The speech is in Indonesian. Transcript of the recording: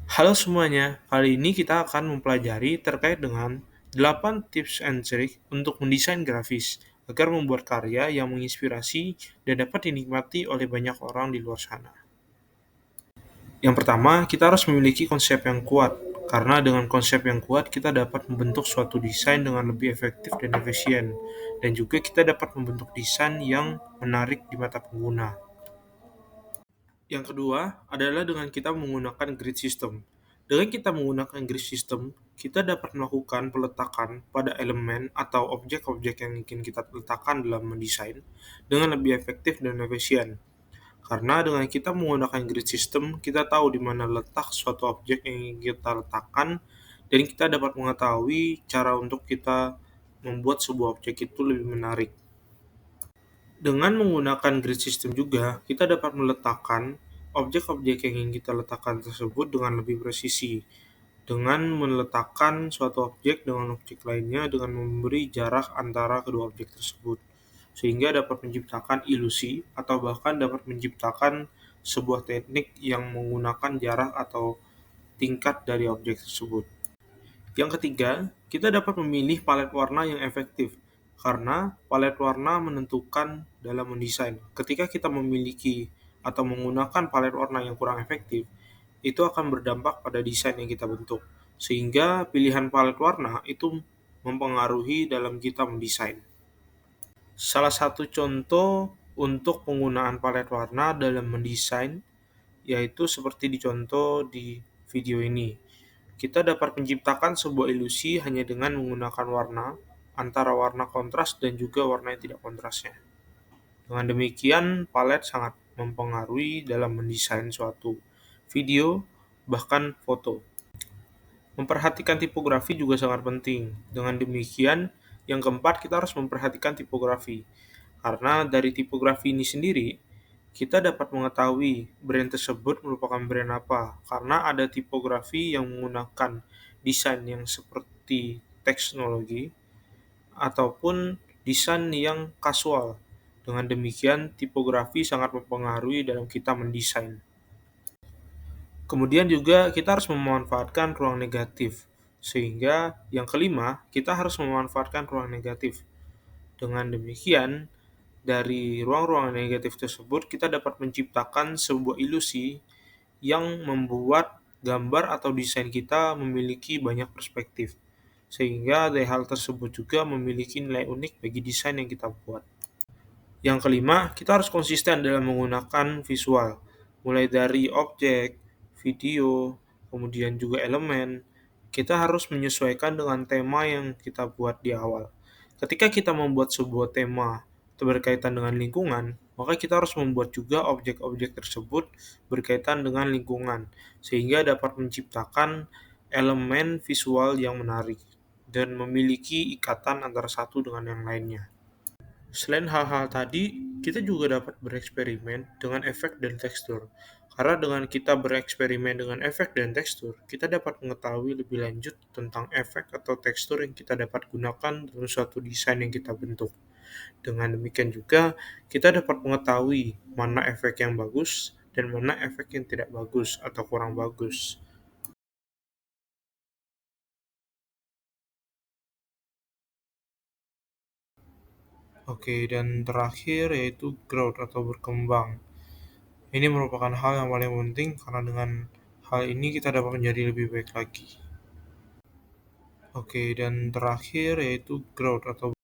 Halo semuanya, kali ini kita akan mempelajari terkait dengan 8 tips and trik untuk mendesain grafis agar membuat karya yang menginspirasi dan dapat dinikmati oleh banyak orang di luar sana. Yang pertama, kita harus memiliki konsep yang kuat, karena dengan konsep yang kuat kita dapat membentuk suatu desain dengan lebih efektif dan efisien, dan juga kita dapat membentuk desain yang menarik di mata pengguna. Yang kedua adalah dengan kita menggunakan grid system. Dengan kita menggunakan grid system, kita dapat melakukan peletakan pada elemen atau objek-objek yang ingin kita letakkan dalam mendesain dengan lebih efektif dan efisien. Karena dengan kita menggunakan grid system, kita tahu di mana letak suatu objek yang ingin kita letakkan dan kita dapat mengetahui cara untuk kita membuat sebuah objek itu lebih menarik. Dengan menggunakan grid system juga, kita dapat meletakkan objek-objek yang ingin kita letakkan tersebut dengan lebih presisi. Dengan meletakkan suatu objek dengan objek lainnya dengan memberi jarak antara kedua objek tersebut. Sehingga dapat menciptakan ilusi atau bahkan dapat menciptakan sebuah teknik yang menggunakan jarak atau tingkat dari objek tersebut. Yang ketiga, kita dapat memilih palet warna yang efektif, karena palet warna menentukan dalam mendesain. Ketika kita memiliki atau menggunakan palet warna yang kurang efektif, itu akan berdampak pada desain yang kita bentuk. Sehingga pilihan palet warna itu mempengaruhi dalam kita mendesain. Salah satu contoh untuk penggunaan palet warna dalam mendesain yaitu seperti dicontoh di video ini. Kita dapat menciptakan sebuah ilusi hanya dengan menggunakan warna, antara warna kontras dan juga warna yang tidak kontrasnya. Dengan demikian, palet sangat mempengaruhi dalam mendesain suatu video, bahkan foto. Memperhatikan tipografi juga sangat penting. Dengan demikian, yang keempat kita harus memperhatikan tipografi. Karena dari tipografi ini sendiri, kita dapat mengetahui brand tersebut merupakan brand apa. Karena ada tipografi yang menggunakan desain yang seperti teknologi ataupun desain yang kasual. Dengan demikian, tipografi sangat mempengaruhi dalam kita mendesain. Kemudian juga kita harus memanfaatkan ruang negatif. Sehingga yang kelima, kita harus memanfaatkan ruang negatif. Dengan demikian, dari ruang-ruang negatif tersebut kita dapat menciptakan sebuah ilusi yang membuat gambar atau desain kita memiliki banyak perspektif. Sehingga dari hal tersebut juga memiliki nilai unik bagi desain yang kita buat. Yang kelima, kita harus konsisten dalam menggunakan visual, mulai dari objek, video, kemudian juga elemen. Kita harus menyesuaikan dengan tema yang kita buat di awal. Ketika kita membuat sebuah tema berkaitan dengan lingkungan, maka kita harus membuat juga objek-objek tersebut berkaitan dengan lingkungan, sehingga dapat menciptakan elemen visual yang menarik dan memiliki ikatan antara satu dengan yang lainnya. Selain hal-hal tadi, kita juga dapat bereksperimen dengan efek dan tekstur. Karena dengan kita bereksperimen dengan efek dan tekstur, kita dapat mengetahui lebih lanjut tentang efek atau tekstur yang kita dapat gunakan dalam suatu desain yang kita bentuk. Dengan demikian juga, kita dapat mengetahui mana efek yang bagus dan mana efek yang tidak bagus atau kurang bagus. Oke, dan terakhir yaitu growth atau berkembang. Ini merupakan hal yang paling penting karena dengan hal ini kita dapat menjadi lebih baik lagi. Oke, dan terakhir yaitu growth atau